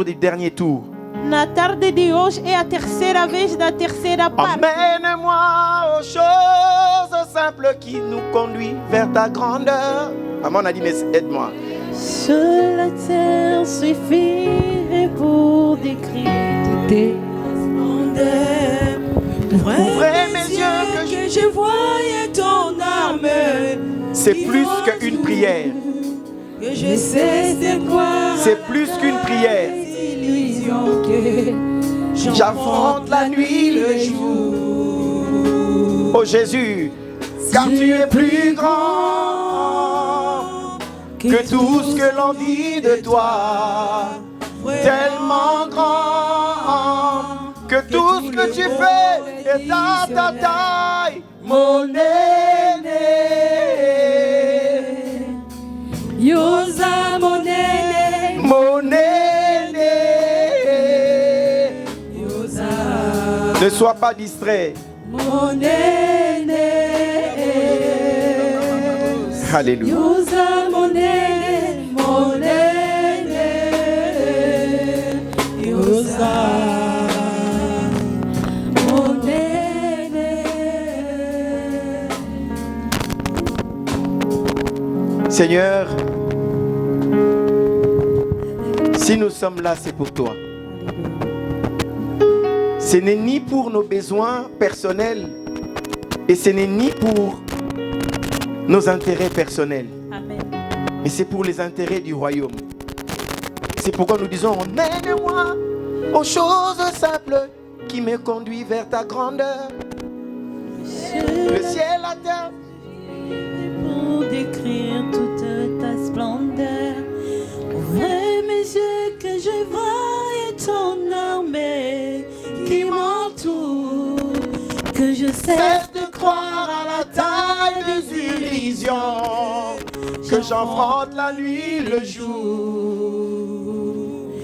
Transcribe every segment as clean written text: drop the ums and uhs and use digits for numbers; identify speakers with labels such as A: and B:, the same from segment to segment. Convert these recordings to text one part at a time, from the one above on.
A: jour du dernier tour.
B: Na tarde de hoje é a terceira vez da terceira parte.
A: Emmène-moi aux choses simples qui nous conduisent vers ta grandeur. Maman a dit, mais aide-moi.
B: Seule la terre suffirait pour décrire toutes tes splendeurs.
A: Ouvrez mes yeux que
B: je voie ton âme.
A: C'est plus qu'une prière.
B: Que je cesse de croire.
A: C'est plus qu'une prière. J'affronte la nuit, le jour. Oh Jésus, car tu es plus grand que tout ce que l'on dit de toi. Tellement grand que tout ce que tu fais est à ta taille, mon aîné.
B: Yosa mon aîné,
A: mon aîné.
B: Yosa.
A: Ne sois pas distrait.
B: Mon aîné.
A: Alléluia.
B: Yosa mon aîné, mon aîné. Yosa. Mon aîné.
A: Seigneur, si nous sommes là, c'est pour toi. Ce n'est ni pour nos besoins personnels et ce n'est ni pour nos intérêts personnels.
B: Amen.
A: Mais c'est pour les intérêts du royaume. C'est pourquoi nous disons, emmène-moi aux choses simples qui me conduisent vers ta grandeur. Le ciel, la terre.
B: Pour décrire toute ta splendeur, ouvrez mes yeux que je voie ton armée qui m'entoure, que je cesse de croire à la taille des illusions,
A: Que j'affronte la nuit, le jour.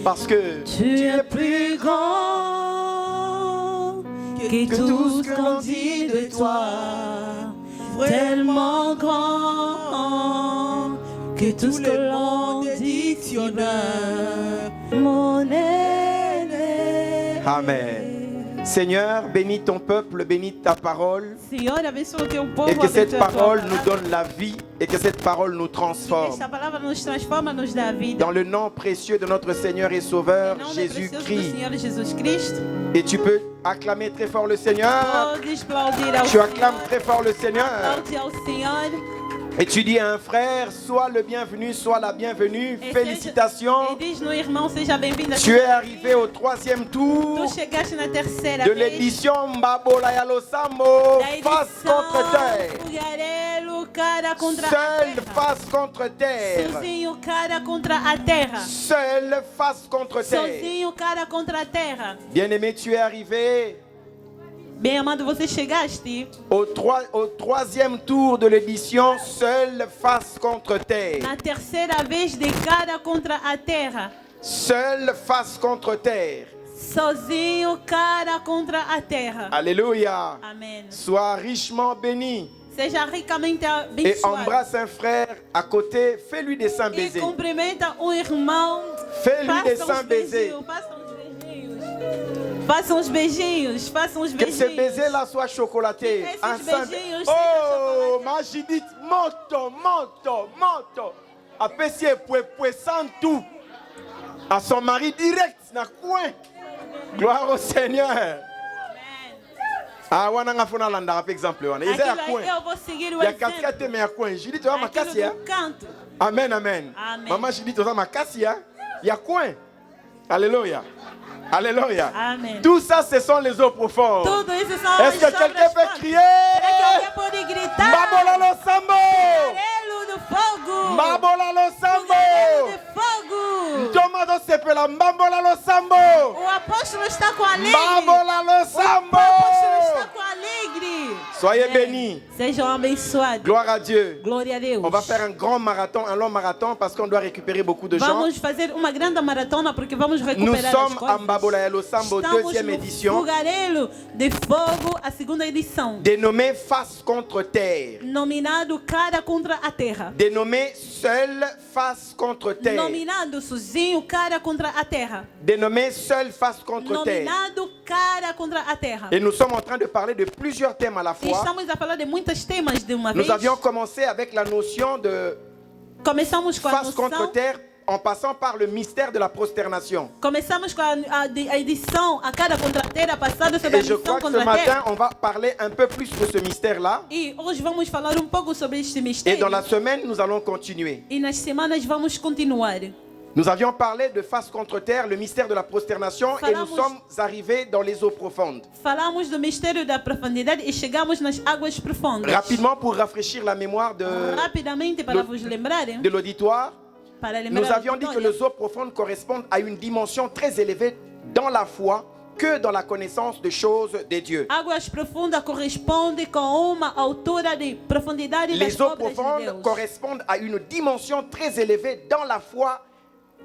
A: Parce que
B: tu es plus grand que tout ce qu'on dit de toi. Tellement grand que tout ce que l'on dictionne, mon aîné.
A: Amen. Seigneur, bénis ton peuple, bénis ta parole.
B: Senhor, abençoa o teu povo,
A: Et que cette
B: abençoa a tua
A: parole nous
B: palavra.
A: donne la vie et que cette parole nous transforme.
B: Esta palavra nos transforma, nos dá vida.
A: Dans le nom précieux de notre Seigneur et Sauveur
B: Em nome precioso do
A: Jésus-Christ.
B: Senhor Jesus Cristo.
A: Et tu peux acclamer très fort le Seigneur.
B: Pode aplaudir ao
A: Tu
B: Senhor.
A: acclames très fort le Seigneur.
B: Aplaude ao Senhor.
A: Et tu dis à un frère, sois le bienvenu, sois la bienvenue.
B: E
A: Félicitations.
B: diz no irmão, seja bem-vindo.
A: Tu es arrivé au 3e tour
B: Tu chegaste na terceira
A: de
B: vez
A: l'édition Mbabola ya Losambo,
B: da
A: face contre
B: edição
A: terre.
B: Fogarelo, cara contra a
A: Seule
B: terra.
A: face contre terre.
B: Sozinho, cara contra a terra.
A: Seule face contre terre.
B: Sozinho, cara contra a terra.
A: Bien-aimé, tu es arrivé
B: Bem amado, você chegaste
A: au 3e tour de l'édition Seule face contre terre.
B: na terceira vez de cara contra a terra.
A: Seule face contre terre.
B: Sozinho, cara contra a terra.
A: Alléluia.
B: Amém.
A: Sois richement béni.
B: Seja ricamente
A: Et
B: abençoado.
A: embrasse un frère à côté. Fais-lui des saints
B: E
A: baisers.
B: cumprimenta um irmão.
A: Fais-lui des
B: Faça
A: saints
B: uns
A: baisers.
B: beijinhos, faça uns beijinhos. Faça uns beijinhos, faça uns
A: Que ce
B: beijinhos.
A: baiser-là soit chocolaté.
B: Esses
A: Un saint-
B: beijinhos
A: Oh,
B: sejam
A: ma Judith, monto. Appréciez pour sans tout. À son mari direct, na coin. Gloire au Seigneur. Ah, wana nga fona landa par exemple wana. Ils à
B: Aquilo
A: coin.
B: aí eu vou seguir o
A: Il y a
B: exemplo.
A: cascade mais à coin. Judith, tu vas ma
B: Aquilo
A: cassia.
B: do canto.
A: Amen, amen.
B: Amen.
A: Maman Judith, tu vas ma cassia. Il y a coin. Alléluia. Alléluia.
B: Amen.
A: Tout ça, ce sont les eaux profondes.
B: Tudo isso são
A: Est-ce que
B: as
A: quelqu'un
B: sombras
A: peut
B: fortes.
A: crier?
B: Será que alguém pode gritar?
A: Mabola lo sambo.
B: Amarelo do fogo!
A: Mabola lo
B: Fogareiro
A: sambo.
B: de fogo!
A: Tomado sepela mambola lo sambo.
B: O apóstolo está com alegre!
A: Mambola lo
B: O apóstolo está
A: sambo.
B: com alegre!
A: Soyez bénis.
B: Sejam abençoados.
A: Gloire à Dieu.
B: Glória a Deus.
A: On va faire un grand marathon, un long marathon parce qu'on doit récupérer beaucoup de gens.
B: Vamos fazer uma grande maratona porque vamos
A: Nous
B: recuperar as
A: sommes
B: coisas.
A: en Babolayalo Sambo,
B: Estamos
A: deuxième
B: no
A: édition,
B: Fogareiro de Fogo, a segunda edição.
A: dénommée Face contre Terre.
B: Nominado Cara contra a Terra.
A: Dénommé Seul face contre terre.
B: Nominado sozinho Cara contra a Terra.
A: Dénommé Seul face contre terre.
B: Nominado Cara contra a Terra.
A: Et nous sommes en train de parler de plusieurs thèmes à la fois.
B: Estamos a falar de muitos temas de uma
A: Nous
B: vez.
A: avions commencé avec la notion de
B: Começamos com a
A: face contre
B: noção.
A: terre en passant par le mystère de la prosternation.
B: Começamos com a edição a Cara contra a Terra, passada sobre a
A: Et je
B: edição
A: crois que ce
B: contra a Terra.
A: matin, on va parler un peu plus de ce mystère-là.
B: E hoje vamos falar pouco sobre este
A: Et
B: mistério.
A: dans la semaine, nous allons continuer.
B: E nas semanas vamos continuar.
A: Nous avions parlé de face contre terre, le mystère de la prosternation, et nous
B: Falamos-
A: sommes arrivés dans les eaux profondes.
B: Falamos do mistério da profundidade e chegamos nas águas profundas.
A: Rapidement, pour rafraîchir la mémoire
B: Rapidamente, para vos lembrarem,
A: de l'auditoire,
B: para lembrar
A: nous avions dit que les eaux profondes correspondent à une dimension très élevée dans la foi que dans la connaissance des choses de Dieu.
B: águas profundas correspondem com uma altura de profundidade das
A: Les eaux
B: obras de
A: profondes
B: Deus.
A: correspondent à une dimension très élevée dans la foi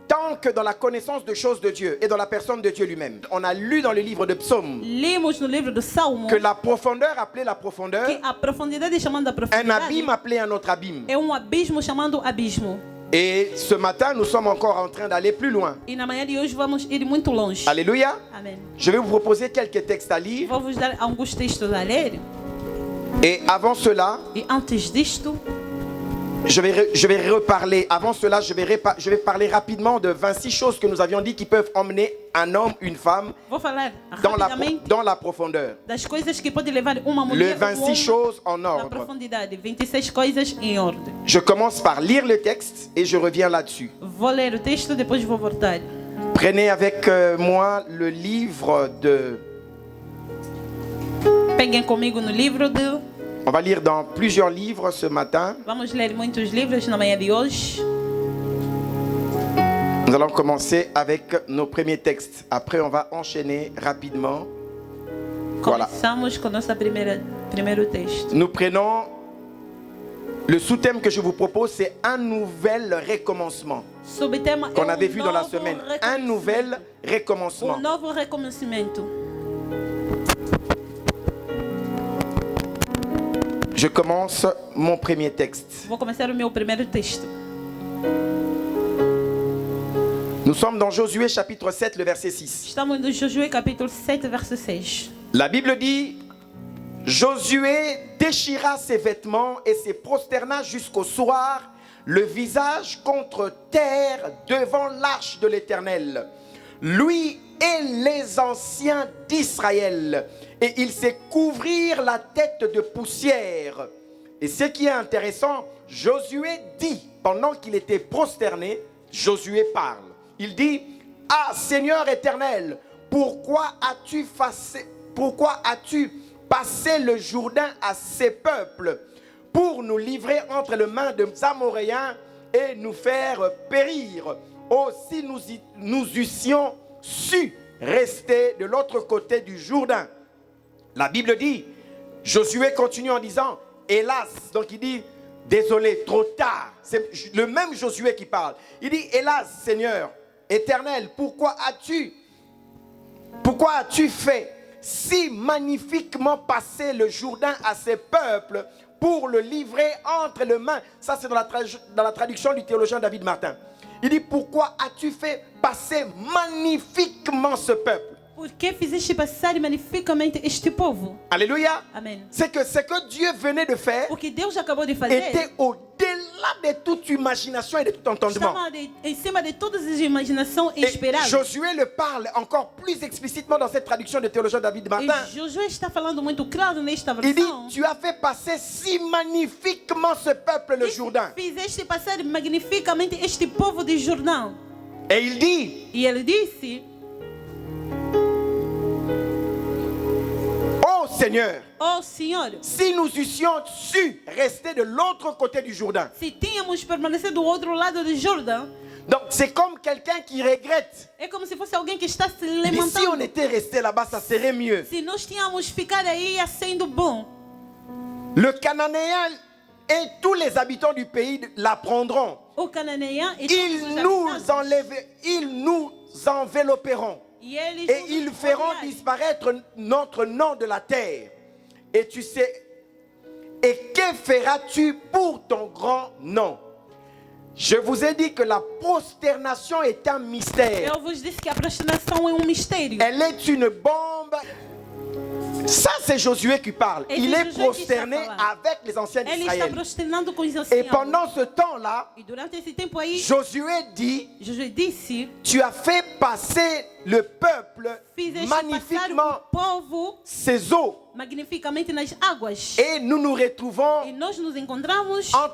A: tant que dans la connaissance des choses de Dieu et dans la personne de Dieu lui-même. On a lu dans le livre de Psaumes
B: Lemos no livro do Salmo
A: que la profondeur appelée la profondeur,
B: que a profundidade chamando a
A: un
B: profundidade
A: abîme appelé un autre abîme.
B: é abismo chamando abismo.
A: Et ce matin, nous sommes encore en train d'aller plus loin.
B: E na manhã de hoje vamos ir muito longe.
A: Alléluia.
B: Amém.
A: Je vais vous proposer quelques textes à lire.
B: Vou vos dar alguns textos a ler.
A: Et avant cela,
B: E antes disto,
A: je vais reparler. Avant cela, je vais parler rapidement de 26 choses que nous avions dit qui peuvent emmener un homme, une femme
B: vou falar
A: dans
B: rapidamente
A: dans la profondeur.
B: das coisas que podem levar uma
A: Le
B: mulher ou
A: 26
B: homem
A: choses en
B: na
A: ordre.
B: profundidade. 26 coisas em ordem.
A: Je commence par lire le texte et je reviens là-dessus.
B: Vou ler o texto, depois vou voltar.
A: Prenez avec moi le livre de...
B: Peguem comigo no livro de...
A: On va lire dans plusieurs livres ce matin.
B: Vamos ler muitos livros na manhã de hoje.
A: Nous allons commencer avec nos premiers textes. Après, on va enchaîner rapidement. Voilà.
B: Começamos com nosso primeiro texto.
A: Nous prenons... Le sous-thème que je vous propose, c'est un nouvel recommencement.
B: Subtema
A: Qu'on avait vu dans la
B: novo
A: semaine. Un nouvel recommencement.
B: novo recomeçamento.
A: Je commence mon premier texte.
B: Vou começar o meu primeiro texto.
A: Nous sommes dans Josué chapitre 7, le verset 6.
B: Estamos no Josué capítulo 7, verso 6.
A: La Bible dit, Josué déchira ses vêtements et se prosterna jusqu'au soir, le visage contre terre devant l'arche de l'Éternel. Lui et les anciens d'Israël. Et ils se couvrirent la tête de poussière. Et ce qui est intéressant, Josué dit, pendant qu'il était prosterné, Josué parle. Il dit, ah Seigneur éternel, pourquoi as-tu passé le Jourdain à ces peuples pour nous livrer entre les mains des Amoréens et nous faire périr? Oh, si nous eussions su rester de l'autre côté du Jourdain. La Bible dit, Josué continue en disant, hélas, donc il dit, désolé, trop tard. C'est le même Josué qui parle. Il dit, hélas, Seigneur éternel, pourquoi as-tu fait si magnifiquement passer le Jourdain à ces peuples pour le livrer entre les mains? Ça, c'est dans la traduction du théologien David Martin. Il dit, pourquoi as-tu fait passer magnifiquement ce peuple?
B: Por que fizeste passar magnificamente este povo?
A: Alléluia.
B: Amém.
A: C'est que ce que Dieu venait de faire
B: O que Deus acabou de fazer
A: était au-delà de toute imagination et de tout entendement.
B: estava em cima de todas as imaginações
A: Et
B: esperadas.
A: Josué le parle encore plus explicitement dans cette traduction de théologien David
B: E
A: Martin.
B: Josué está falando muito claro nesta
A: Il dit,
B: versão.
A: tu as fait passer si magnifiquement ce peuple le Jourdain.
B: Fizeste passar magnificamente este povo de Jordão.
A: Et il dit,
B: E ele disse,
A: oh Seigneur,
B: oh Senhor,
A: si nous eussions su rester de l'autre côté du Jourdain.
B: se tínhamos permanecido do outro lado do Jordão,
A: Donc c'est comme quelqu'un qui regrette.
B: é como se fosse alguém que está se
A: Il dit, si on
B: lamentando.
A: était resté là-bas, ça serait mieux.
B: Se nós tínhamos ficado aí, ia sendo bom.
A: Le Cananéen et tous les habitants du pays l'apprendront.
B: O cananeia e
A: Ils nous envelopperont. Et ils feront disparaître notre nom de la terre. Et tu sais, et que feras-tu pour ton grand nom? Je vous ai dit que la prosternation est un mystère.
B: Eu vos disse que a prostração é mistério.
A: Elle est une bombe. Ça, c'est Josué qui parle.
B: Et
A: Il
B: c'est
A: est
B: Josué
A: prosterné
B: qui está falando.
A: avec les anciens
B: Ele está
A: d'Israël.
B: prosternando com os
A: Et
B: anciãos.
A: pendant ce temps-là,
B: E durante esse tempo aí,
A: Josué dit,
B: Josué disse:
A: tu as fait passer le peuple
B: Fizeste passar
A: magnifiquement
B: o povo
A: ses eaux.
B: magnificamente nas águas.
A: Et nous nous retrouvons,
B: E nós nos encontramos,
A: en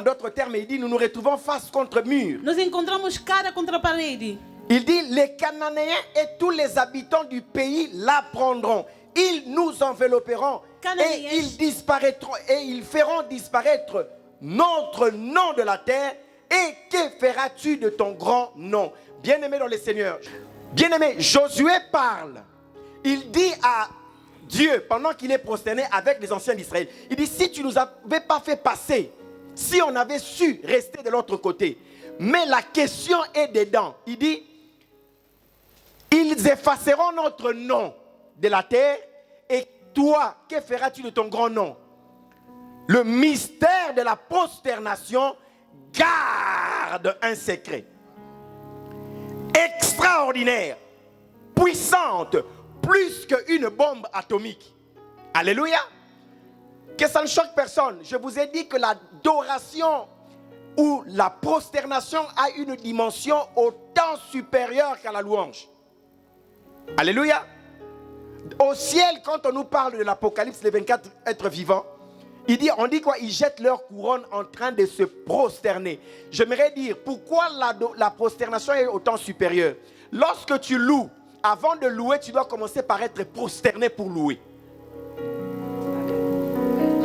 A: d'autres termes, il dit, nous nous retrouvons face contre mur.
B: nos encontramos cara contra a parede.
A: Il dit, les Cananéens et tous les habitants du pays l'apprendront. Ils nous envelopperont
B: Cananéens.
A: et ils disparaîtront et ils feront disparaître notre nom de la terre. Et que feras-tu de ton grand nom? Bien-aimé dans le Seigneur, bien-aimé, Josué parle. Il dit à Dieu, pendant qu'il est prosterné avec les anciens d'Israël, il dit, si tu ne nous avais pas fait passer, si on avait su rester de l'autre côté, mais la question est dedans. Il dit, ils effaceront notre nom de la terre, et toi, que feras-tu de ton grand nom? Le mystère de la prosternation garde un secret. Extraordinaire, puissante, plus qu'une bombe atomique. Alléluia. Que ça ne choque personne. Je vous ai dit que l'adoration ou la prosternation a une dimension autant supérieure qu'à la louange. Alléluia. Au ciel, quand on nous parle de l'Apocalypse, les 24 êtres vivants, on dit quoi? Ils jettent leur couronne en train de se prosterner. J'aimerais dire, pourquoi la prosternation est autant supérieure? Lorsque tu loues, avant de louer, tu dois commencer par être prosterné pour louer.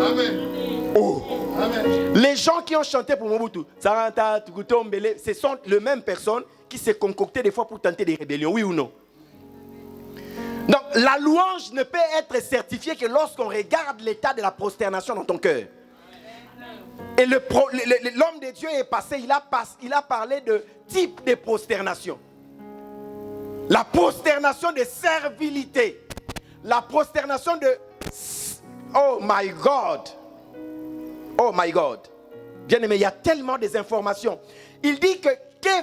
C: Amen.
A: Oh.
C: Amen.
A: Les gens qui ont chanté pour Mobutu, ce sont les mêmes personnes qui se concoctaient des fois pour tenter des rébellions, oui ou non? Donc, la louange ne peut être certifiée que lorsqu'on regarde l'état de la prosternation dans ton cœur. Et l'homme de Dieu est passé, il a parlé de type de prosternation. La prosternation de servilité. La prosternation de... Oh my God. Oh my God. Bien aimé, il y a tellement d'informations. Il dit que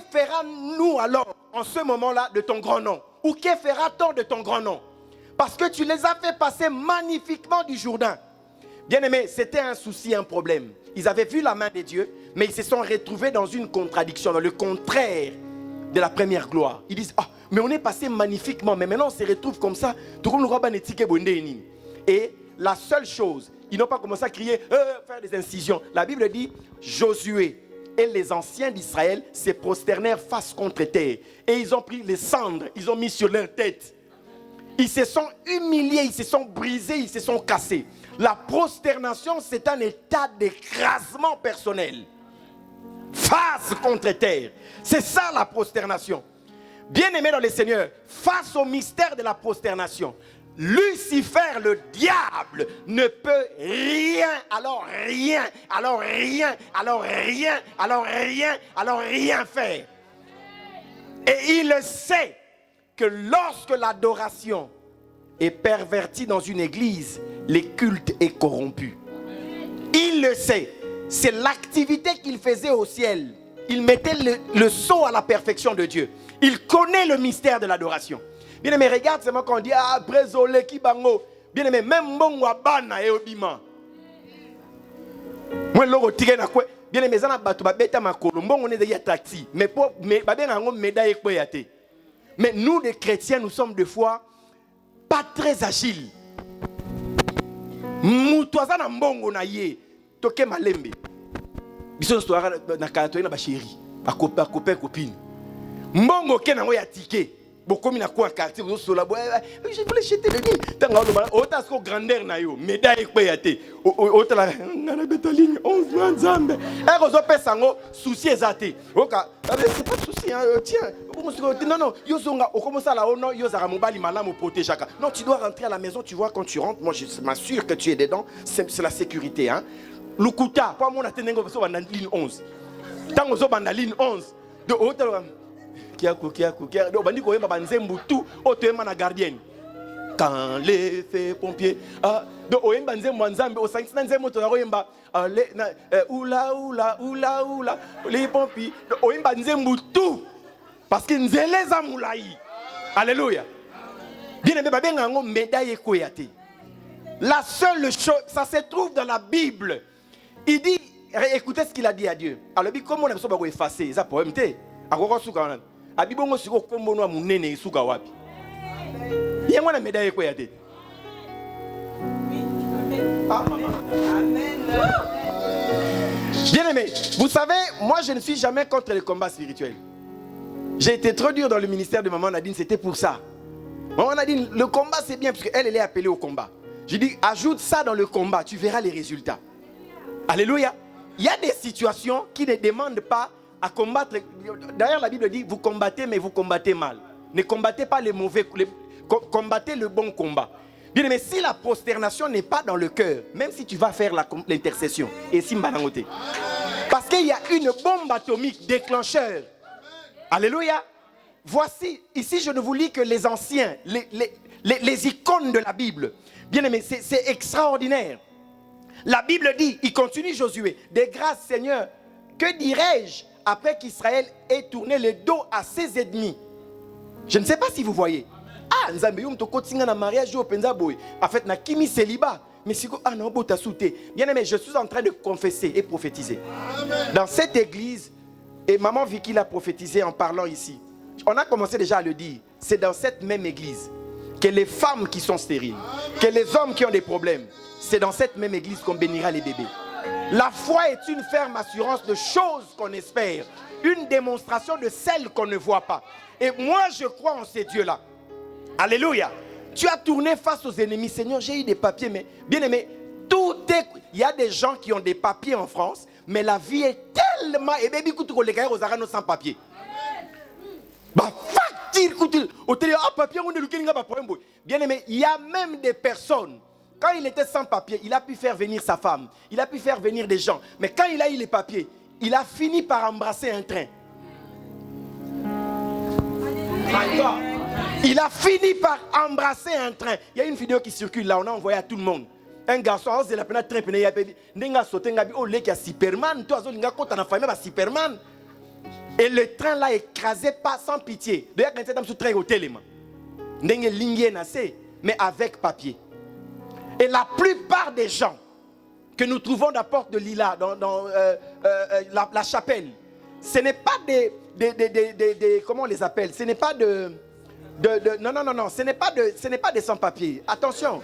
A: fera-nous alors en ce moment-là de ton grand nom? Ou que fera-t-on de ton grand nom? Parce que tu les as fait passer magnifiquement du Jourdain. Bien aimé, c'était un souci, un problème. Ils avaient vu la main de Dieu, mais ils se sont retrouvés dans une contradiction, dans le contraire de la première gloire. Ils disent, mais on est passé magnifiquement, mais maintenant on se retrouve comme ça. Et la seule chose, ils n'ont pas commencé à crier, faire des incisions. La Bible dit, Josué et les anciens d'Israël se prosternèrent face contre terre. Et ils ont pris les cendres, ils ont mis sur leur tête. Ils se sont humiliés, ils se sont brisés, ils se sont cassés. La prosternation, c'est un état d'écrasement personnel. Face contre terre. C'est ça la prosternation. Bien-aimés dans le Seigneur, face au mystère de la prosternation, Lucifer, le diable, ne peut rien, alors rien, alors rien, alors rien, alors rien, alors rien faire. Et il sait que lorsque l'adoration est pervertie dans une église, le culte est corrompu. Il le sait. C'est l'activité qu'il faisait au ciel. Il mettait le sceau à la perfection de Dieu. Il connaît le mystère de l'adoration. Bien aimé, regarde seulement quand on dit Brezole qui bango. Bien aimé, même bon wabana et obima. Moi logo tiré na quoi. Bien aimé, zana batu ba beta makolo. Bon on est déjà taxi. Mais ba bien ango médaille quoi yate. Mais nous les chrétiens, nous sommes des fois pas très agiles. Mutoza na mbongo na ye. Toke malembe. Biso histoire na karato na ba chéri. Ba copain copine. Mbongo ke na ngo ya ticket. Beaucoup de quartier, je voulais jeter le nid. Autant que grandeur na yo, médaille ekpeyate. Autant la betaline 11 mois nzambe. Et vous avez sango souci ezate. Oka, c'est pas souci hein, tiens, non, non, tu dois rentrer à la maison, tu vois, quand tu rentres, moi je m'assure que tu es dedans, c'est la sécurité. Hein. Lukuta, pas mon attention, on a ligne 11. Tant on a ligne 11, de haut, gardienne. Quand les feux pompiers, de Oyemba Nzembo Nzambe, au 5 Nzembo Oyemba, oula, oula, oula, oula, les pompiers, de Oyemba Nzembo tout, parce que Nzele Zamoulaï. Alléluia. Bien aimé, bien un médaille koyate. La seule chose, ça se trouve dans la Bible. Il dit, écoutez ce qu'il a dit à Dieu. Alors, comment on a besoin d'effacer ça pour MT? À quoi on souka? À Bibongo suko kombo no munene suka wapi? Il y a une médaille quoi? Bien aimé, vous savez, moi je ne suis jamais contre les combats spirituels. J'ai été trop dur dans le ministère de Maman Nadine, c'était pour ça. Maman Nadine, le combat c'est bien parce qu'elle est appelée au combat. Je dis, ajoute ça dans le combat, tu verras les résultats. Alléluia. Il y a des situations qui ne demandent pas à combattre. D'ailleurs la Bible dit, vous combattez mais vous combattez mal. Ne combattez pas les mauvais, combattez le bon combat. Bien aimé, si la prosternation n'est pas dans le cœur, même si tu vas faire l'intercession, et si mbalangote, parce qu'il y a une bombe atomique déclencheur. Alléluia. Voici, ici je ne vous lis que les anciens, les icônes de la Bible. Bien aimé, c'est extraordinaire. La Bible dit, il continue Josué, de grâce Seigneur, que dirais-je après qu'Israël ait tourné le dos à ses ennemis? Je ne sais pas si vous voyez. Ah, Nzambe yom to kotinga na mariage au penza boy. En fait, na kimi célibat. Mais si ah non, bota souté. Bien aimé, je suis en train de confesser et prophétiser. Amen. Dans cette église, et maman Vicky l'a prophétisé en parlant ici. On a commencé déjà à le dire. C'est dans cette même église que les femmes qui sont stériles, que les hommes qui ont des problèmes, c'est dans cette même église qu'on bénira les bébés. La foi est une ferme assurance de choses qu'on espère, une démonstration de celles qu'on ne voit pas. Et moi, je crois en ces dieux-là. Alléluia. Tu as tourné face aux ennemis. Seigneur, j'ai eu des papiers, mais bien aimé, tout est... Il y a des gens qui ont des papiers en France, mais la vie est tellement... Et bien, écoute, les gars, aux arènes sans papier. Bah, bien aimé, il y a même des personnes, quand il était sans papier, il a pu faire venir sa femme, il a pu faire venir des gens, mais quand il a eu les papiers, il a fini par embrasser un train. Il a fini par embrasser un train. Il y a une vidéo qui circule là, on a envoyé à tout le monde. Un garçon, on la peine train, il a sauté, il a Superman, Superman. Et le train là écrasé pas sans pitié. D'ailleurs, quand il y a train au téléma, mais avec papier. Et la plupart des gens que nous trouvons à la porte de Lila, dans la chapelle, ce n'est pas des comment on les appelle? Ce n'est pas non, ce n'est pas des sans-papiers. Attention,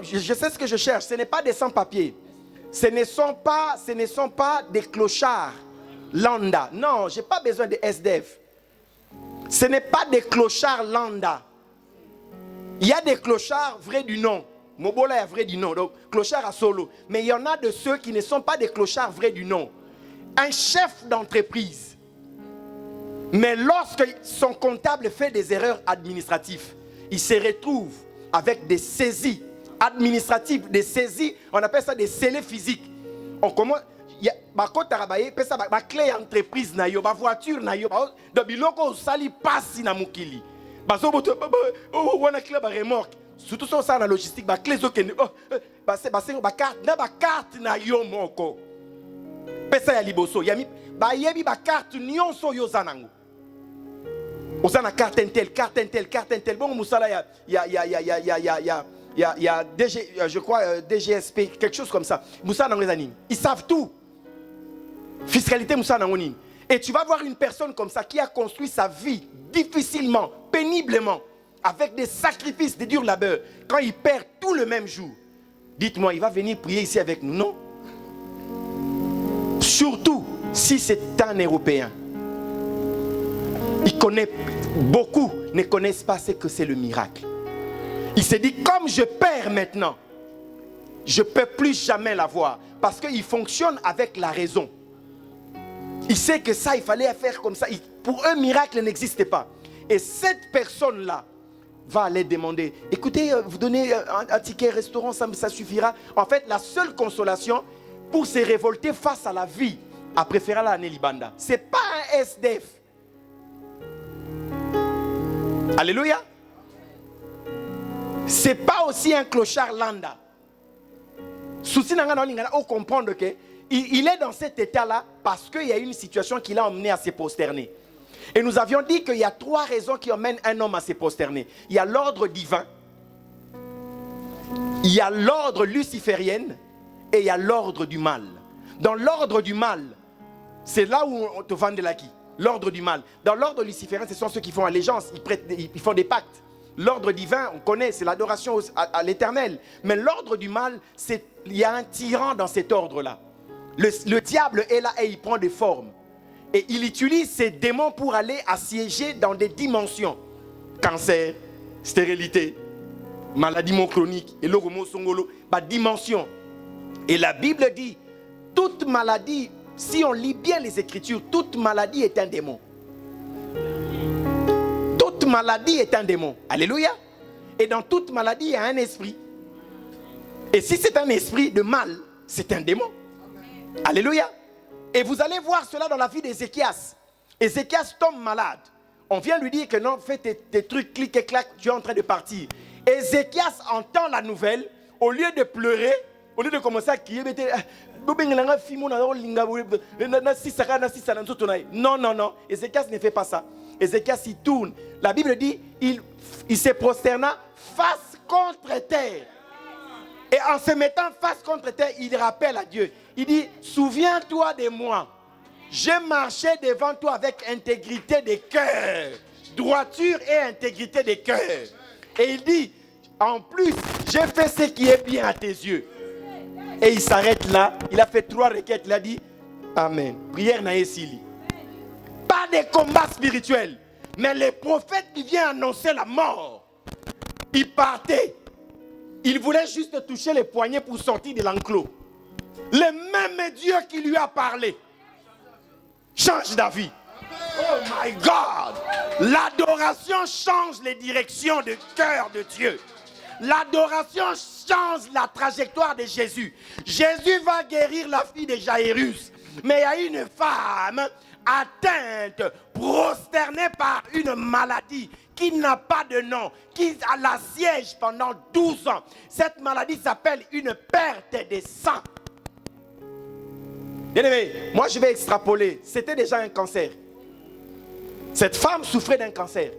A: je sais ce que je cherche. Ce n'est pas des sans-papiers. Ce ne sont pas des clochards lambda. Non, j'ai pas besoin de SDF. Ce n'est pas des clochards lambda. Il y a des clochards vrais du nom. Mobola est vrai du nom, donc clochard à solo. Mais il y en a de ceux qui ne sont pas des clochards vrais du nom. Un chef d'entreprise, mais lorsque son comptable fait des erreurs administratives, il se retrouve avec des saisies administratives, des saisies, on appelle ça des scellés physiques. On commence, ma clé d'entreprise, ma voiture, de biloko sali passe na mukili. On a clé remorque. Surtout ça dans la logistique, ma clé carte na yo moko. Pesa ya liboso yami ba yebi ba carte nyonso yo zanango. Osana carte intel bon musala ya DG, je crois DGSP, quelque chose comme ça. Moussa dans les animes. Ils savent tout. Fiscalité Moussa dans les. Et tu vas voir une personne comme ça qui a construit sa vie difficilement, péniblement, avec des sacrifices, des durs labeurs. Quand il perd tout le même jour, dites-moi, il va venir prier ici avec nous, non? Surtout si c'est un Européen. Beaucoup ne connaissent pas ce que c'est le miracle. Il s'est dit, comme je perds maintenant, je ne peux plus jamais l'avoir. Parce qu'il fonctionne avec la raison. Il sait que ça, il fallait faire comme ça. pour eux, miracle n'existait pas. Et cette personne-là va aller demander, écoutez, vous donnez un ticket restaurant, ça suffira. En fait, la seule consolation pour se révolter face à la vie, a préféré la Nelibanda. Ce n'est pas un SDF. Alléluia. Ce n'est pas aussi un clochard landa. Souci n'a comprendre que il est dans cet état-là parce qu'il y a une situation qui l'a emmené à se prosterner. Et nous avions dit qu'il y a 3 raisons qui emmènent un homme à se prosterner. Il y a l'ordre divin, il y a l'ordre luciférien et il y a l'ordre du mal. Dans l'ordre du mal, c'est là où on te vend de l'acquis. L'ordre du mal. Dans l'ordre luciférien, ce sont ceux qui font allégeance, ils font des pactes. L'ordre divin, on connaît, c'est l'adoration à l'éternel. Mais l'ordre du mal, il y a un tyran dans cet ordre-là. Le diable est là et il prend des formes. Et il utilise ces démons pour aller assiéger dans des dimensions. Cancer, stérilité, maladie chronique, et le songolo, dimension. Et la Bible dit, toute maladie, si on lit bien les Écritures, toute maladie est un démon. Toute maladie est un démon. Alléluia. Et dans toute maladie, il y a un esprit. Et si c'est un esprit de mal, c'est un démon. Alléluia. Et vous allez voir cela dans la vie d'Ézéchias. Ézéchias tombe malade. On vient lui dire que non, fais tes trucs, clic et clac, tu es en train de partir. Ézéchias entend la nouvelle, au lieu de pleurer, au lieu de commencer à crier, non, non, non. Ézéchias ne fait pas ça. Ézéchias il tourne. La Bible dit, il se prosterna face contre terre. Et en se mettant face contre terre, il rappelle à Dieu. Il dit, souviens-toi de moi. J'ai marché devant toi avec intégrité de cœur. Droiture et intégrité de cœur. Et il dit, en plus, j'ai fait ce qui est bien à tes yeux. Et il s'arrête là. Il a fait 3 requêtes. Il a dit, Amen. Prière n'a essili. Pas de combat spirituel. Mais les prophètes qui viennent annoncer la mort, ils partaient. Il voulait juste toucher les poignets pour sortir de l'enclos. Le même Dieu qui lui a parlé change d'avis. Oh my God! L'adoration change les directions de cœur de Dieu. L'adoration change la trajectoire de Jésus. Jésus va guérir la fille de Jairus. Mais il y a une femme atteinte, prosternée par une maladie qui n'a pas de nom, qui la siège pendant 12 ans. Cette maladie s'appelle une perte de sang. Bien-aimé, moi je vais extrapoler. C'était déjà un cancer. Cette femme souffrait d'un cancer.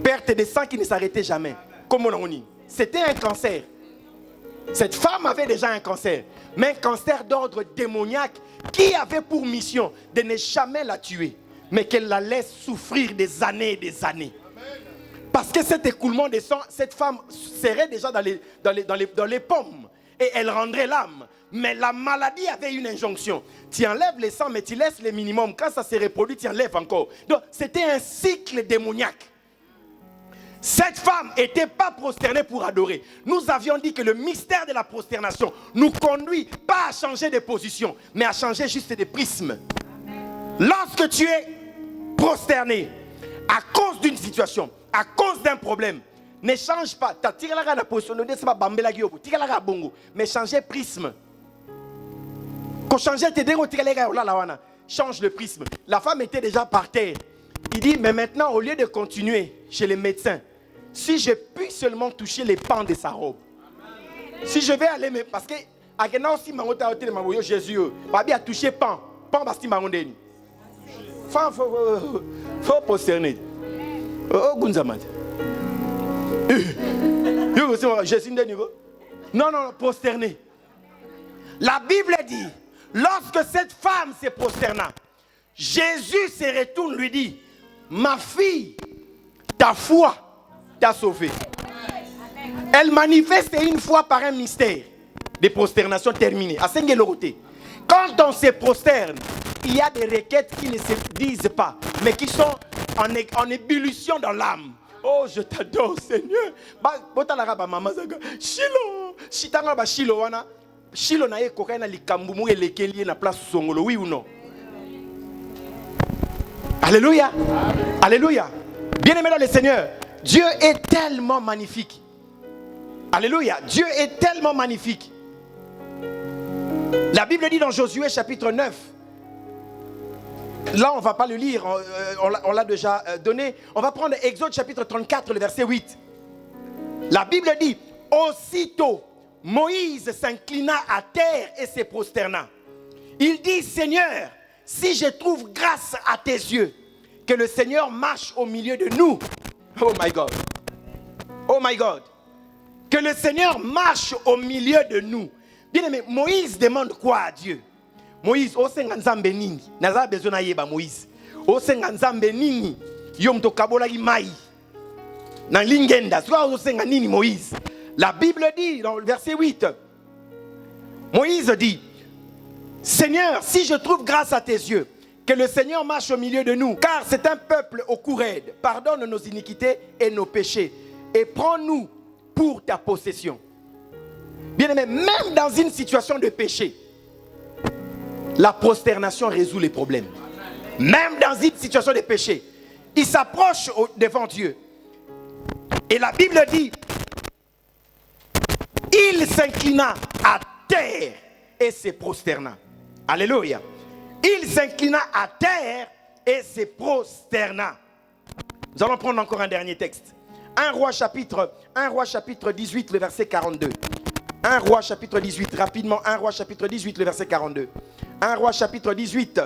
A: Perte de sang qui ne s'arrêtait jamais. Comme on dit. C'était un cancer. Cette femme avait déjà un cancer. Mais un cancer d'ordre démoniaque qui avait pour mission de ne jamais la tuer. Mais qu'elle la laisse souffrir des années et des années. Parce que cet écoulement de sang, cette femme serait déjà dans les pommes. Et elle rendrait l'âme. Mais la maladie avait une injonction. Tu enlèves les sangs, mais tu laisses le minimum. Quand ça se reproduit, tu enlèves encore. Donc, c'était un cycle démoniaque. Cette femme n'était pas prosternée pour adorer. Nous avions dit que le mystère de la prosternation nous conduit pas à changer de position, mais à changer juste de prisme. Lorsque tu es prosterné à cause d'une situation, à cause d'un problème, ne change pas. Mais changez prisme. Change le prisme. La femme était déjà par terre. Il dit, mais maintenant, au lieu de continuer chez les médecins, si je puis seulement toucher les pans de sa robe, si je vais aller, parce que Jésus, a touché pan, basti marondeni. Faut posterner. Oh, Gunzamad. Non, non, prosterner. La Bible dit, lorsque cette femme se prosterna, Jésus se retourne, lui dit, ma fille, ta foi t'a sauvée. Elle manifeste une fois par un mystère de prosternation terminée. Quand on se prosterne, il y a des requêtes qui ne se disent pas, mais qui sont en ébullition dans l'âme. Oh, je t'adore, Seigneur. Shilo, shitanga ba Shilo wana. Shilo na ye kokaina likambu mu elekeli na place songolo, oui ou non? Alléluia. Alléluia. Bien-aimés dans le Seigneur, Dieu est tellement magnifique. Alléluia. Dieu est tellement magnifique. La Bible dit dans Josué chapitre 9, là on ne va pas le lire, on l'a déjà donné. On va prendre Exode chapitre 34, le verset 8. La Bible dit, aussitôt Moïse s'inclina à terre et se prosterna. Il dit, Seigneur, si je trouve grâce à tes yeux, que le Seigneur marche au milieu de nous. Oh my God. Oh my God. Que le Seigneur marche au milieu de nous. Bien aimé, Moïse demande quoi à Dieu? Moïse, o senga nzambe nini? Naza besoin na yeba Moïse. O senga nzambe nini? Yom to kabola mai. Nan lingenda, soit o senga nini Moïse? La Bible dit dans le verset 8. Moïse dit, Seigneur, si je trouve grâce à tes yeux, que le Seigneur marche au milieu de nous, car c'est un peuple au cou raide. Pardonne nos iniquités et nos péchés, et prends-nous pour ta possession. Bien-aimé, même dans une situation de péché, la prosternation résout les problèmes. Même dans une situation de péché, il s'approche devant Dieu. Et la Bible dit, il s'inclina à terre et se prosterna. Alléluia. Il s'inclina à terre et se prosterna. Nous allons prendre encore un dernier texte. 1 Roi chapitre 18, le verset 42. 1 Roi chapitre 18, rapidement, 1 Roi chapitre 18, le verset 42. 1 Roi chapitre 18,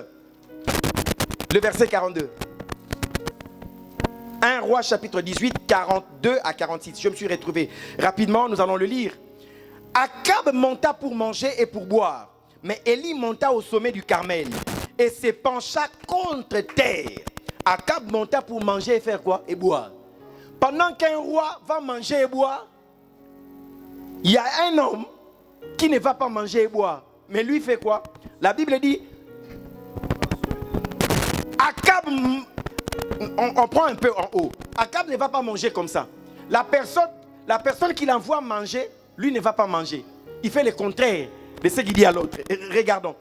A: le verset 42. 1 Roi chapitre 18, 42 à 46. Je me suis retrouvé. Rapidement, nous allons le lire. Akab monta pour manger et pour boire. Mais Élie monta au sommet du Carmel et se pencha contre terre. Akab monta pour manger et faire quoi? Et boire. Pendant qu'un roi va manger et boire, il y a un homme qui ne va pas manger et boire. Mais lui fait quoi? La Bible dit, Akab, on prend un peu en haut. Akab ne va pas manger comme ça. La personne qui l'envoie manger, lui ne va pas manger. Il fait le contraire de ce qu'il dit à l'autre. Regardons.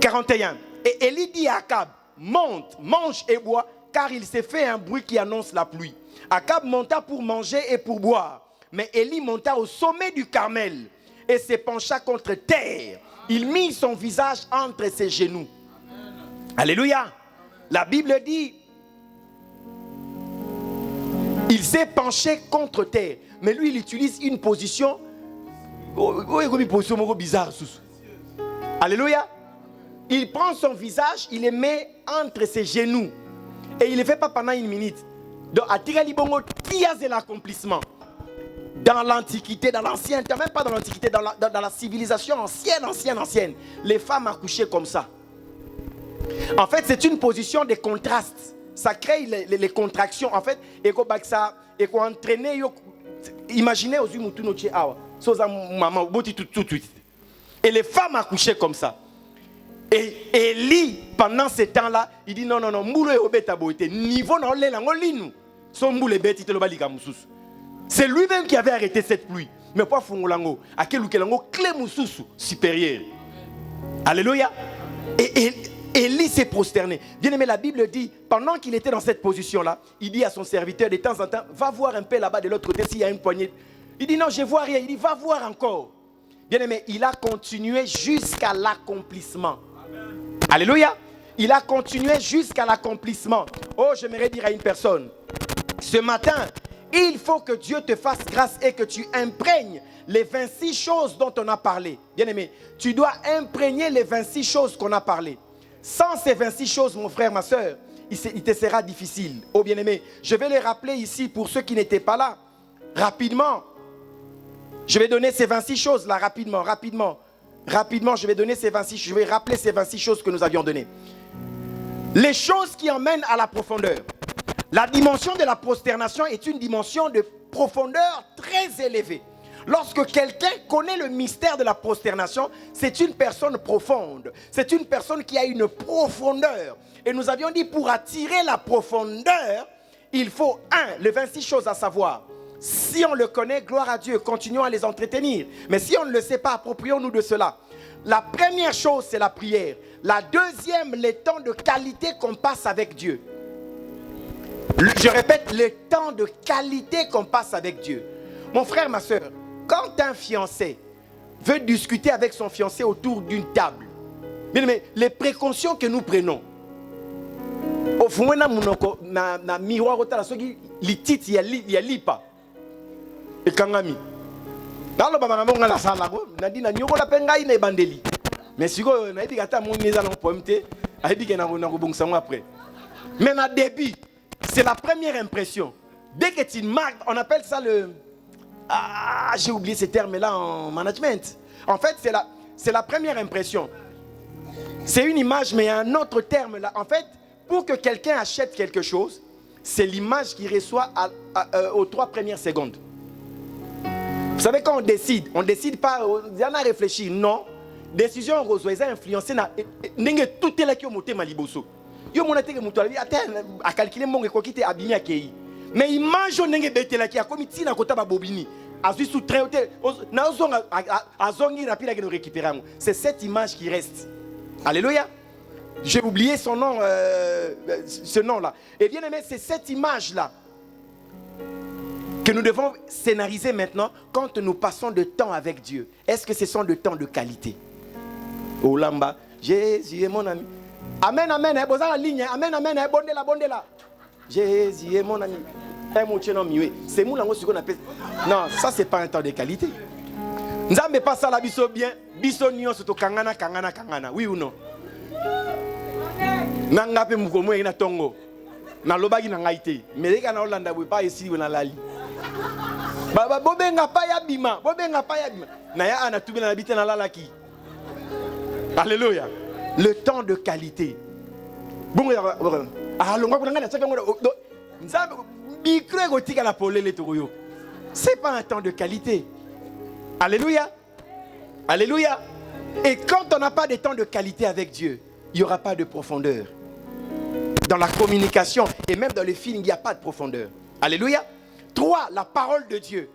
A: 41. Et Élie dit à Akab, monte, mange et bois, car il s'est fait un bruit qui annonce la pluie. Akab monta pour manger et pour boire. Mais Élie monta au sommet du Carmel et se pencha contre terre. Il mit son visage entre ses genoux. Alléluia. La Bible dit, il s'est penché contre terre. Mais lui, il utilise une position bizarre. Alléluia. Il prend son visage, il le met entre ses genoux. Et il ne le fait pas pendant une minute. Donc, à Tigalibongo, qui a l'accomplissement? Dans l'Antiquité, dans l'Ancien Temps, même pas dans l'Antiquité, dans la civilisation ancienne, les femmes accouchaient comme ça. En fait, c'est une position de contraste. Ça crée les contractions. En fait, et qu'on entraîner. Imaginez aux yeux et les femmes accouchaient comme ça. Et Élie, pendant ce temps-là, il dit non, niveau c'est lui-même qui avait arrêté cette pluie. Mais pas Fungolango. À quel clé mususu supérieur. Alléluia. Et Élie s'est prosterné. Bien aimé, la Bible dit, pendant qu'il était dans cette position-là, il dit à son serviteur de temps en temps, va voir un peu là-bas de l'autre côté s'il y a une poignée. Il dit non, je ne vois rien. Il dit va voir encore. Bien aimé, il a continué jusqu'à l'accomplissement. Alléluia. Il a continué jusqu'à l'accomplissement. Oh, j'aimerais dire à une personne, ce matin, il faut que Dieu te fasse grâce et que tu imprègnes les 26 choses dont on a parlé. Bien aimé, tu dois imprégner les 26 choses qu'on a parlé. Sans ces 26 choses, mon frère, ma soeur, il te sera difficile. Oh bien aimé, je vais les rappeler ici pour ceux qui n'étaient pas là. Rapidement. Je vais donner ces 26 choses là, rapidement. Rapidement, je vais donner ces 26, je vais rappeler ces 26 choses que nous avions données. Les choses qui emmènent à la profondeur. La dimension de la prosternation est une dimension de profondeur très élevée. Lorsque quelqu'un connaît le mystère de la prosternation, c'est une personne profonde. C'est une personne qui a une profondeur. Et nous avions dit, pour attirer la profondeur, il faut, les 26 choses à savoir. Si on le connaît, gloire à Dieu, continuons à les entretenir. Mais si on ne le sait pas, approprions-nous de cela. la première chose, c'est la prière. La deuxième, les temps de qualité qu'on passe avec Dieu. Je répète, le temps de qualité qu'on passe avec Dieu. Mon frère, ma soeur, quand un fiancé veut discuter avec son fiancé autour d'une table, mais les précautions que nous prenons, au fond, na miroir otala soki lititi ya lipa et kangami. Nalo baba ngambo ngala sala ko na dina nyoko la penga ina bandeli. Mais siko na ibi kata mon neza na pomte, aibi ke na ko bongsa mo après. Mais na début, c'est la première impression. Dès que tu marques, on appelle ça le j'ai oublié ces termes-là en management. En fait, c'est la première impression. C'est une image, mais il y a un autre terme là. En fait, pour que quelqu'un achète quelque chose, c'est l'image qu'il reçoit aux 3 premières secondes. Vous savez, quand on décide pas, on a réfléchi. Non. Décision, on a influencé. Tout est là qui est monté maliboso. Yo mon attaque mon toile à calculer mon écoquité abîmé à Kei. Mais il mange on n'est bête là qui a commis tina kota babobini. Azu sous très haut. Na zong a zongi rapide à nous récupérer. C'est cette image qui reste. Alléluia. J'ai oublié son nom, ce nom-là. Et bien aimé, c'est cette image-là que nous devons scénariser maintenant quand nous passons de temps avec Dieu. Est-ce que ce sont de temps de qualité? Oh lamba, Jésus est mon ami. Amen, amen. Boza la ligne. Amen, amen. Bonde la. Jésus est mon ami. C'est moi ce qu'on appelle. Non, ça c'est pas un temps de qualité. Nzambe pas ça la biso bien. Biso nyon soto kangana. Oui ou non? Nanga pe mukomo ina tongo. Na lobaki na ngaite. Mais na Hollanda we pas ici na lali. Baba bobenga pa ya bima. Na ya ana tubi na bité na lalaki. Alléluia. Le temps de qualité. Bon c'est pas un temps de qualité. Alléluia. Alléluia. Et quand on n'a pas de temps de qualité avec Dieu, il n'y aura pas de profondeur. Dans la communication et même dans le feeling, il n'y a pas de profondeur. Alléluia. 3, la parole de Dieu.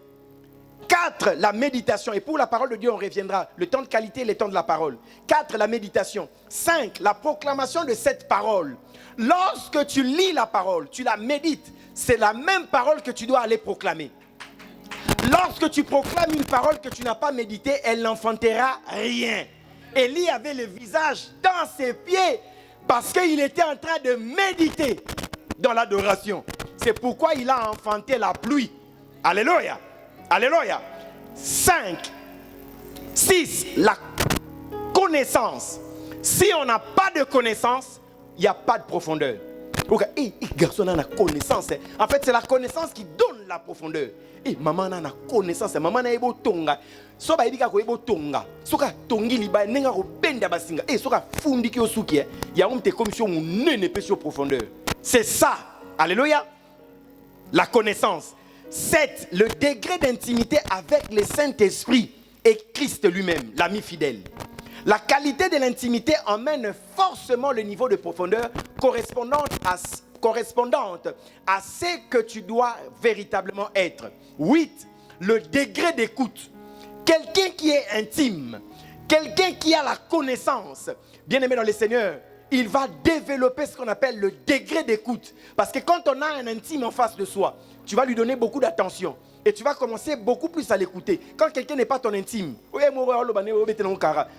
A: 4, la méditation. Et pour la parole de Dieu, on reviendra. Le temps de qualité et le temps de la parole. 4, la méditation. 5, la proclamation de cette parole. Lorsque tu lis la parole, tu la médites, c'est la même parole que tu dois aller proclamer. Lorsque tu proclames une parole que tu n'as pas méditée, elle n'enfantera rien. Élie avait le visage dans ses pieds parce qu'il était en train de méditer dans l'adoration. C'est pourquoi il a enfanté la pluie. Alléluia. Alléluia. 5. 6. La connaissance. Si on n'a pas de connaissance, il n'y a pas de profondeur. Garçon a la connaissance. En fait, c'est la connaissance qui donne la profondeur. Maman a la connaissance. Maman a ebo tonga. Soba ibika ko ebo tonga. Soka tongi liba nenga ko benda basinga. Soka fundi ki osuki. Ya umte commission nene pe sur profondeur. C'est ça. Alléluia. La connaissance. 7. Le degré d'intimité avec le Saint-Esprit et Christ lui-même, l'ami fidèle. La qualité de l'intimité emmène forcément le niveau de profondeur correspondante à ce que tu dois véritablement être. 8. Le degré d'écoute. Quelqu'un qui est intime, quelqu'un qui a la connaissance, bien aimé dans le Seigneur, il va développer ce qu'on appelle le degré d'écoute. Parce que quand on a un intime en face de soi, tu vas lui donner beaucoup d'attention. Et tu vas commencer beaucoup plus à l'écouter. Quand quelqu'un n'est pas ton intime,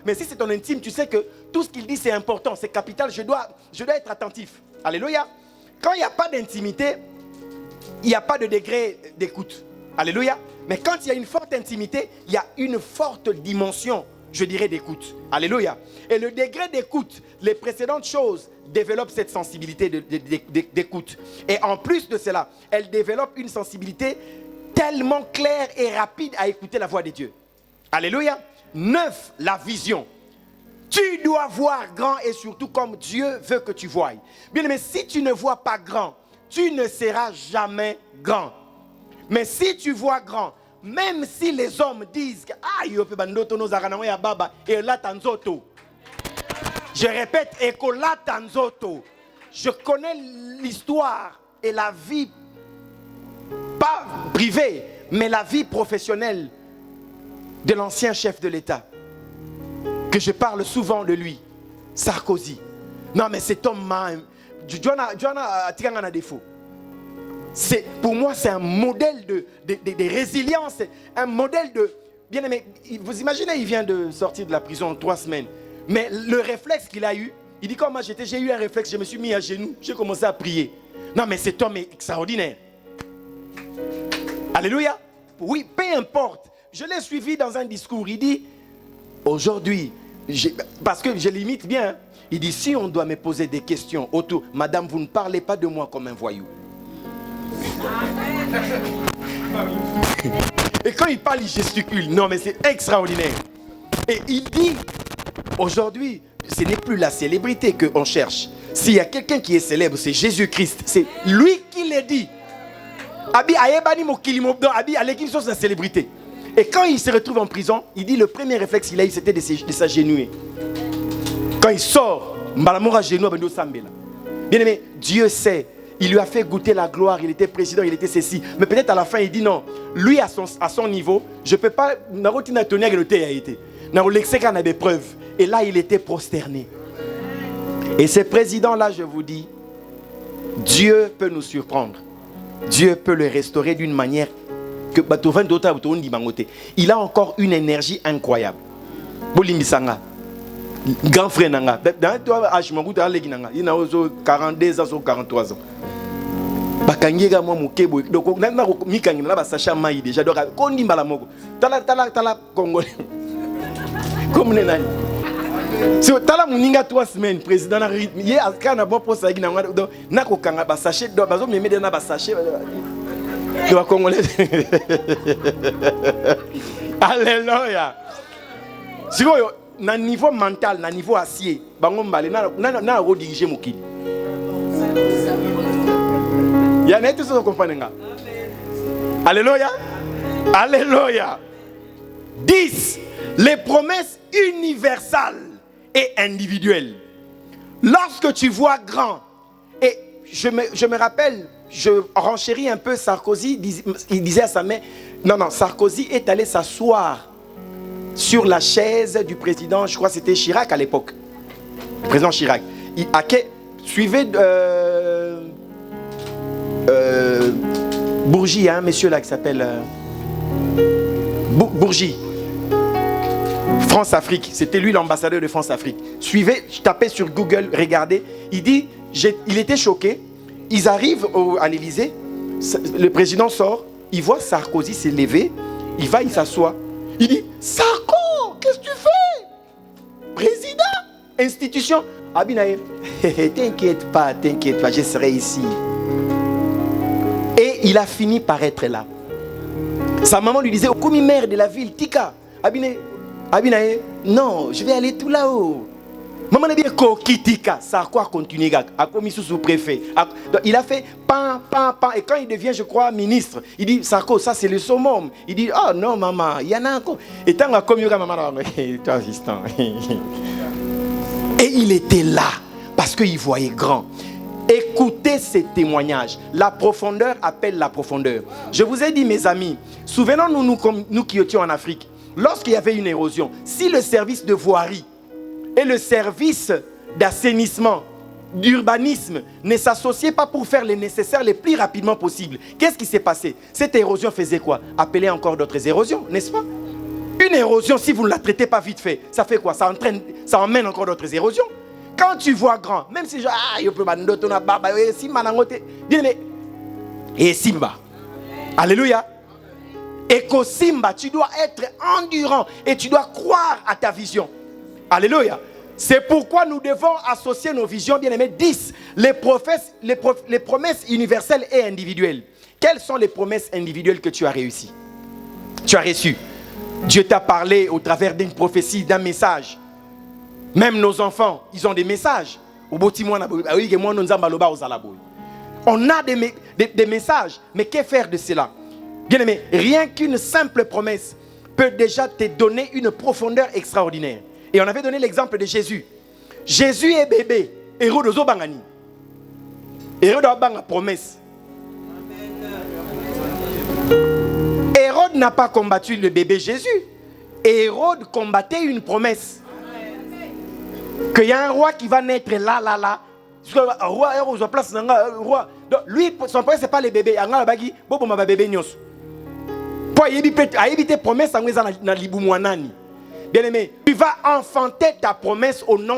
A: mais si c'est ton intime, tu sais que tout ce qu'il dit c'est important, c'est capital, je dois être attentif. Alléluia. Quand il n'y a pas d'intimité, il n'y a pas de degré d'écoute. Alléluia. Mais quand il y a une forte intimité, il y a une forte dimension, je dirais, d'écoute. Alléluia. Et le degré d'écoute, les précédentes choses développent cette sensibilité d'écoute. Et en plus de cela, elle développe une sensibilité tellement claire et rapide à écouter la voix de Dieu. Alléluia. 9. La vision. Tu dois voir grand et surtout comme Dieu veut que tu voies. Bien, mais si tu ne vois pas grand, tu ne seras jamais grand. Mais si tu vois grand, même si les hommes disent je répète, je connais l'histoire et la vie, pas privée, mais la vie professionnelle de l'ancien chef de l'État. que je parle souvent de lui, Sarkozy. Non, mais cet homme m'a... défaut. Pour moi, c'est un modèle de résilience, un modèle de... Bien aimé, vous imaginez, il vient de sortir de la prison en 3 semaines. Mais le réflexe qu'il a eu, il dit, comme moi j'ai eu un réflexe, je me suis mis à genoux, j'ai commencé à prier. Non, mais cet homme est extraordinaire. Alléluia. Oui, peu importe. Je l'ai suivi dans un discours. Il dit, aujourd'hui, parce que je l'imite bien, il dit, si on doit me poser des questions autour, madame, vous ne parlez pas de moi comme un voyou. Et quand il parle, il gesticule. Non, mais c'est extraordinaire. Et il dit, aujourd'hui, ce n'est plus la célébrité qu'on cherche. S'il y a quelqu'un qui est célèbre, c'est Jésus-Christ. C'est lui qui l'a dit. Abi ayebani mokilimo dans abi aleki sur sa célébrité. Et quand il se retrouve en prison, il dit le premier réflexe qu'il a eu, c'était de s'agenouiller. Quand il sort, Mbalamora genou abendo sambela. Bien aimé, Dieu sait. Il lui a fait goûter la gloire, il était président, il était ceci. Mais peut-être à la fin, il dit non. Lui, à son niveau, je ne peux pas... Et là, il était prosterné. Et ce président-là, je vous dis, Dieu peut nous surprendre. Dieu peut le restaurer d'une manière que... Il a encore une énergie incroyable. Grand frère Nanga. Il a 42 ans, 43 ans. Bakangega moi mukebo donc na mikangina la basacha mai déjà donc kondi mbala moko tala congolais comme nani si tala muninga 3 semaines président na rythme ye akana bon posa gina donc na ko kanga basache donc bazo meme na basache de congolais. Alléluia. Si na niveau mental na niveau acier bango mbale na rediriger mokili. Il y en a tous qui comprennent. Alléluia. Alléluia. 10. Les promesses universelles et individuelles. Lorsque tu vois grand, et je me rappelle, je renchéris un peu Sarkozy, il disait à sa mère, non, Sarkozy est allé s'asseoir sur la chaise du président, je crois que c'était Chirac à l'époque. Le président Chirac. Il suivait... Bourgi, un monsieur là qui s'appelle Bourgi, France-Afrique, c'était lui l'ambassadeur de France-Afrique. Suivez, je tapais sur Google, regardez, il dit, il était choqué, ils arrivent à l'Élysée, le président sort, il voit Sarkozy s'est levé, il va, il s'assoit, il dit, Sarko, qu'est-ce que tu fais? Président, institution, Abinaï, t'inquiète pas, je serai ici. Et il a fini par être là. Sa maman lui disait, comme maire de la ville, Tika, Abinaï, non, je vais aller tout là-haut. Maman a dit, Tika, ça a quoi continuer, a commis sous-préfet. Il a fait pan. Et quand il devient, je crois, ministre, il dit, Sarko, ça c'est le summum. Il dit, oh non, maman, il y en a encore. Et tant que maman, toi, assistant. Et il était là, parce qu'il voyait grand. Écoutez ces témoignages. La profondeur appelle la profondeur. Je vous ai dit, mes amis, souvenons-nous, nous qui étions en Afrique, lorsqu'il y avait une érosion, si le service de voirie et le service d'assainissement, d'urbanisme ne s'associaient pas pour faire le nécessaire le plus rapidement possible, qu'est-ce qui s'est passé? Cette érosion faisait quoi? Appeler encore d'autres érosions, n'est-ce pas? Une érosion, si vous ne la traitez pas vite fait, ça fait quoi? Ça emmène encore d'autres érosions. Quand tu vois grand, même si je peux bien aimé, et Simba, alléluia, et qu'au Simba, tu dois être endurant et tu dois croire à ta vision. Alléluia. C'est pourquoi nous devons associer nos visions, bien aimés. 10. Les promesses universelles et individuelles. Quelles sont les promesses individuelles que tu as réussi? Tu as reçu. Dieu t'a parlé au travers d'une prophétie, d'un message. Même nos enfants, ils ont des messages. On a des messages. Mais que faire de cela? Bien aimé, rien qu'une simple promesse peut déjà te donner une profondeur extraordinaire. Et on avait donné l'exemple de Jésus. Jésus est bébé. Hérode Zobangani. Hérode a une promesse. Hérode n'a pas combattu le bébé Jésus. Hérode combattait une promesse. qu'il y a un roi qui va naître là. Parce que le roi, il place le roi. Donc, lui, son problème, ce n'est pas les bébés. Il y a un bébé, bébé nyos. Pour éviter promesse, bien aimé, tu vas enfanter ta promesse au nom